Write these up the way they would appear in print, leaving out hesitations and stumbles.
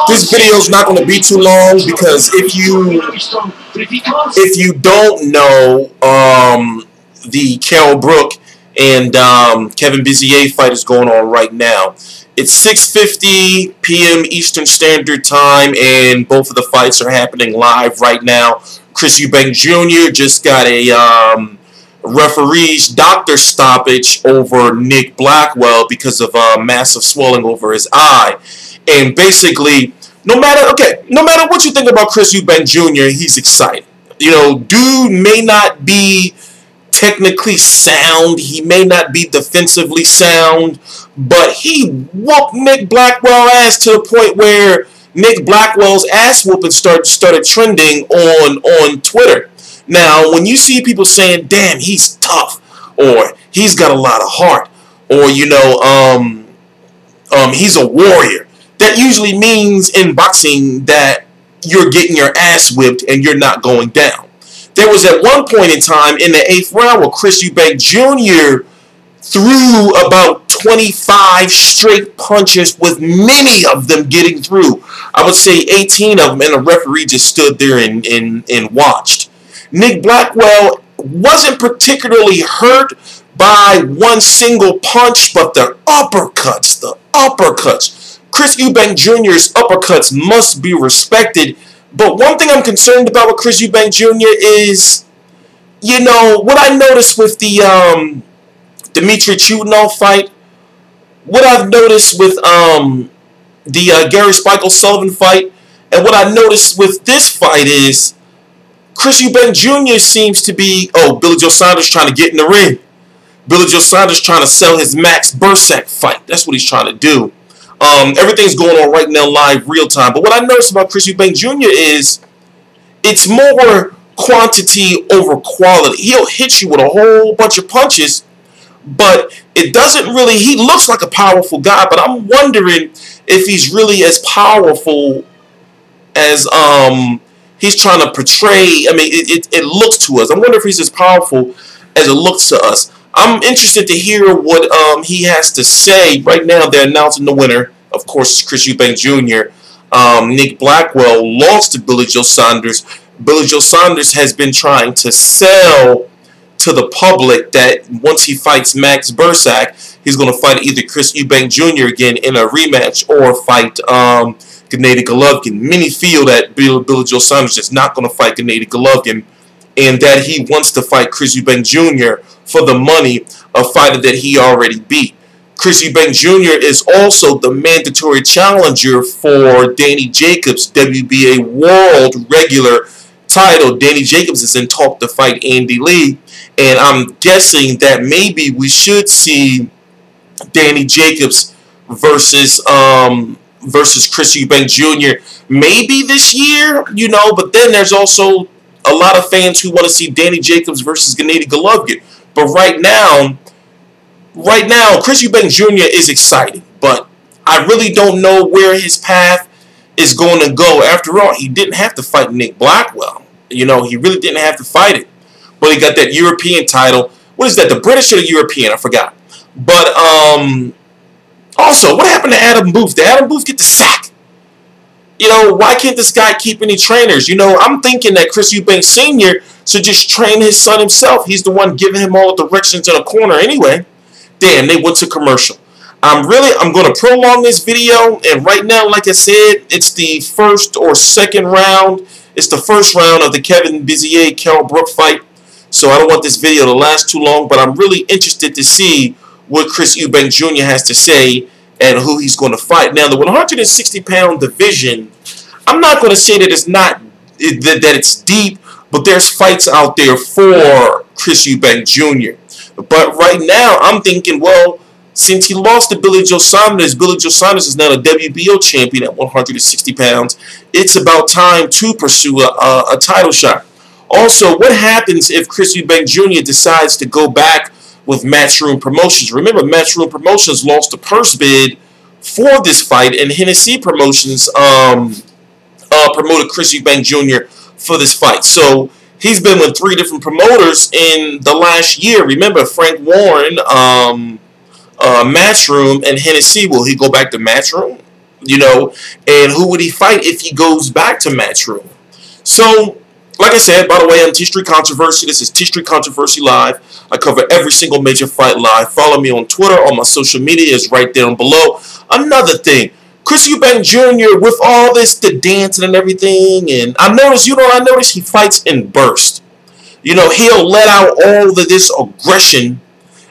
This video is not going to be too long because if you don't know, the Kell Brook and Kevin Bizier fight is going on right now. It's 6:50 p.m. Eastern Standard Time, and both of the fights are happening live right now. Chris Eubank Jr. just got a referee's doctor stoppage over Nick Blackwell because of massive swelling over his eye. And basically, no matter what you think about Chris Eubank Jr., he's excited. You know, dude may not be technically sound, he may not be defensively sound, but he whooped Nick Blackwell ass to the point where Nick Blackwell's ass whooping started trending on Twitter. Now, when you see people saying, "Damn, he's tough," or "He's got a lot of heart," or you know, "He's a warrior," that usually means in boxing that you're getting your ass whipped and you're not going down. There was at one point in time in the 8th round where Chris Eubank Jr. threw about 25 straight punches, with many of them getting through. I would say 18 of them, and the referee just stood there and watched. Nick Blackwell wasn't particularly hurt by one single punch, but the uppercuts. Chris Eubank Jr.'s uppercuts must be respected. But one thing I'm concerned about with Chris Eubank Jr. is, you know, what I noticed with the Dmitry Chudinov fight, what I've noticed with the Gary Spike-O'Sullivan fight, and what I noticed with this fight is Chris Eubank Jr. seems to be, Billy Joe Saunders trying to get in the ring. Billy Joe Saunders trying to sell his Max Bursak fight. That's what he's trying to do. Everything's going on right now live, real time. But what I noticed about Chris Eubank Jr. is it's more quantity over quality. He'll hit you with a whole bunch of punches, but it doesn't really, he looks like a powerful guy, but I'm wondering if he's really as powerful as he's trying to portray. I mean, it looks to us. I wonder if he's as powerful as it looks to us. I'm interested to hear what he has to say. Right now, they're announcing the winner. Of course, Chris Eubank Jr. Nick Blackwell lost to Billy Joe Saunders. Billy Joe Saunders has been trying to sell to the public that once he fights Max Bursak, he's going to fight either Chris Eubank Jr. again in a rematch or fight Gennady Golovkin. Many feel that Billy Joe Saunders is not going to fight Gennady Golovkin, and that he wants to fight Chris Eubank Jr. for the money, a fighter that he already beat. Chris Eubank Jr. is also the mandatory challenger for Danny Jacobs' WBA World Regular title. Danny Jacobs is in talk to fight Andy Lee, and I'm guessing that maybe we should see Danny Jacobs versus Chris Eubank Jr. maybe this year, you know, but then there's also a lot of fans who want to see Danny Jacobs versus Gennady Golovkin. But right now, Chris Eubank Jr. is exciting, but I really don't know where his path is going to go. After all, he didn't have to fight Nick Blackwell. You know, he really didn't have to fight it. But he got that European title. What is that, the British or the European? I forgot. But also, what happened to Adam Booth? Did Adam Booth get the sack? You know, why can't this guy keep any trainers? You know, I'm thinking that Chris Eubank Sr. should just train his son himself. He's the one giving him all the directions in the corner anyway. Damn, they went to commercial. I'm going to prolong this video, and right now, like I said, it's the first or second round. It's the first round of the Kevin Bizier Kell Brook fight. So I don't want this video to last too long, but I'm really interested to see what Chris Eubank Jr. has to say and who he's going to fight. Now, the 160-pound division, I'm not going to say that it's not that it's deep, but there's fights out there for Chris Eubank Jr. But right now, I'm thinking, well, since he lost to Billy Joe Saunders is now a WBO champion at 160 pounds. It's about time to pursue a title shot. Also, what happens if Chris Eubank Jr. decides to go back with Matchroom Promotions? Remember, Matchroom Promotions lost the purse bid for this fight, and Hennessy Promotions promoted Chris Eubank Jr. for this fight. So he's been with 3 different promoters in the last year. Remember, Frank Warren, Matchroom, and Hennessy. Will he go back to Matchroom? You know, and who would he fight if he goes back to Matchroom? So, like I said, by the way, I'm T Street Controversy. This is T Street Controversy Live. I cover every single major fight live. Follow me on Twitter. All my social media is right down below. Another thing, Chris Eubank Jr. with all this, the dancing and everything, and I noticed, I noticed he fights in bursts. You know, he'll let out all of this aggression,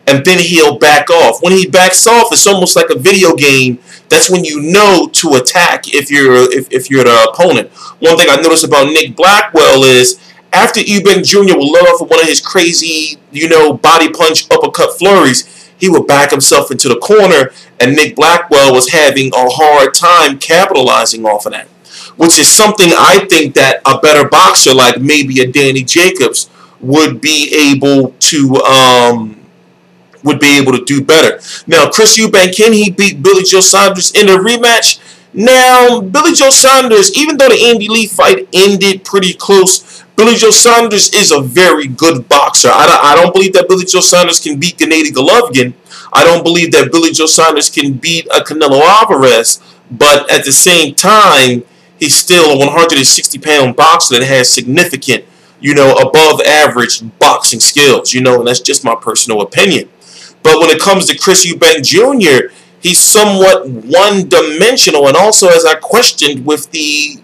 and then he'll back off. When he backs off, it's almost like a video game. That's when you know to attack if you're the opponent. One thing I noticed about Nick Blackwell is after Eubank Jr. will let off of one of his crazy, body punch uppercut flurries, he would back himself into the corner, and Nick Blackwell was having a hard time capitalizing off of that, which is something I think that a better boxer like maybe a Danny Jacobs would be able to do better. Now, Chris Eubank, can he beat Billy Joe Saunders in a rematch? Now, Billy Joe Saunders, even though the Andy Lee fight ended pretty close, Billy Joe Saunders is a very good boxer. I don't believe that Billy Joe Saunders can beat Gennady Golovkin. I don't believe that Billy Joe Saunders can beat a Canelo Alvarez. But at the same time, he's still a 160-pound boxer that has significant, above average boxing skills, and that's just my personal opinion. But when it comes to Chris Eubank Jr., he's somewhat one-dimensional, and also, as I questioned with the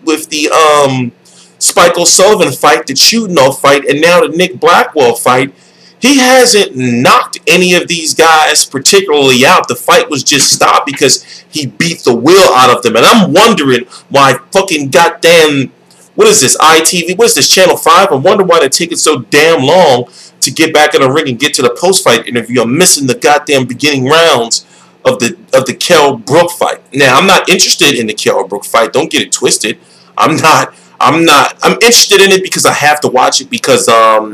Spike O'Sullivan fight, the Chudinov fight, and now the Nick Blackwell fight, he hasn't knocked any of these guys particularly out. The fight was just stopped because he beat the will out of them, and I'm wondering why fucking goddamn, what is this, ITV, what is this, Channel 5? I wonder why they're taking so damn long to get back in the ring and get to the post-fight interview. I'm missing the goddamn beginning rounds of the Kell Brook fight. Now, I'm not interested in the Kell Brook fight. Don't get it twisted. I'm interested in it because I have to watch it because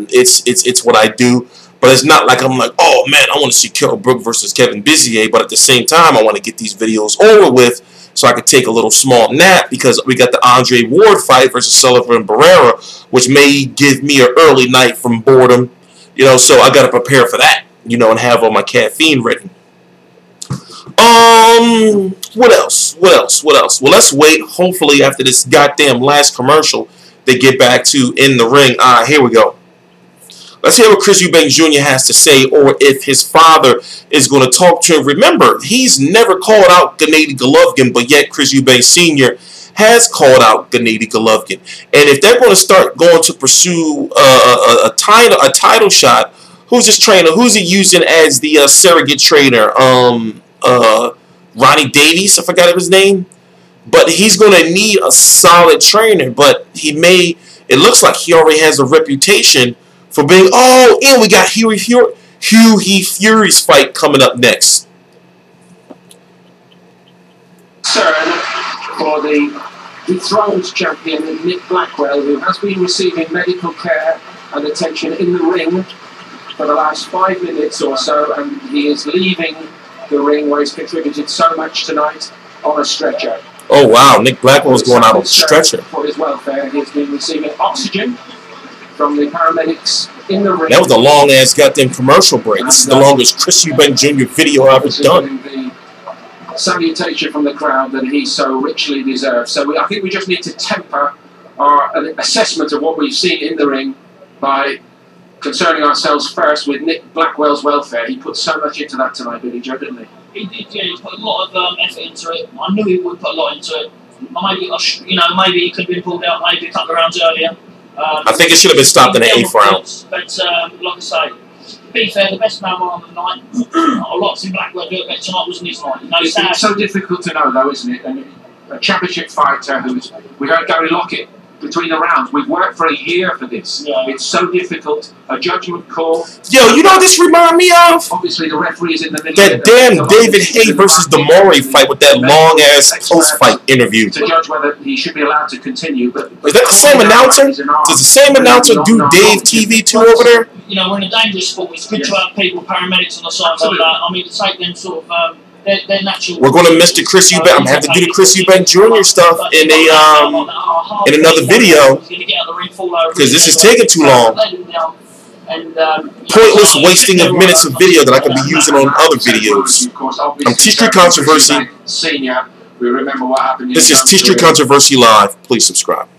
it's what I do. But it's not like I'm like, oh man, I want to see Kell Brook versus Kevin Bizier. But at the same time, I want to get these videos over with so I could take a little small nap because we got the Andre Ward fight versus Sullivan Barrera, which may give me an early night from boredom. So I got to prepare for that, and have all my caffeine ready. What else? Well, let's wait. Hopefully, after this goddamn last commercial, they get back to in the ring. Here we go. Let's hear what Chris Eubank Jr. has to say, or if his father is going to talk to him. Remember, he's never called out Gennady Golovkin, but yet Chris Eubank Sr. has called out Gennady Golovkin. And if they're going to start going to pursue a title shot, who's this trainer? Who's he using as the surrogate trainer? Ronnie Davies, I forgot his name. But he's going to need a solid trainer. But it looks like he already has a reputation for being, and we got Hugh Fury's fight coming up next. Sir, for the dethroned champion Nick Blackwell, who has been receiving medical care and attention in the ring for the last 5 minutes or so, and he is leaving the ring where he's contributed so much tonight on a stretcher. Oh wow, Nick Blackwell's going out on a stretcher. For his welfare, he has been receiving oxygen from the paramedics in the ring. That was a long ass goddamn commercial break. This is the longest Chris Eubank Jr. video I've ever done. The salutation from the crowd that he so richly deserves. So I think we just need to temper our assessment of what we've seen in the ring by concerning ourselves first with Nick Blackwell's welfare. He put so much into that tonight, Billy Joe, didn't he? He did, yeah. He put a lot of effort into it. I knew he would put a lot into it. Maybe he could have been pulled out maybe a couple of rounds earlier. I think it should have been stopped in the 8th round. But like I say, to be fair, the best man on the night, I'd like to see Blackwell do it better tonight, wasn't his night. It's so difficult to know, though, isn't it? And a championship fighter we heard Gary Lockett between the rounds. We've worked for a year for this. Yeah. It's so difficult. A judgment call. Yo, you know what this remind me of? Obviously, the referee is in the middle. That damn David Hay versus Demore fight with that long-ass post-fight interview. To judge whether he should be allowed to continue. But is that the same announcer? Does the same announcer do Dave TV too over there? We're in a dangerous sport. It's good to have people, paramedics on the side like that. I mean, to take them sort of... They're natural. We're going to miss the Chris Eubank. I'm going to have to do the Chris Eubank Jr. stuff in another video because this is taking too long. Pointless wasting of minutes of video that I could be using on other videos. I'm T Street Controversy. Senior, We remember what happened. This is T Street Controversy Live. Please subscribe.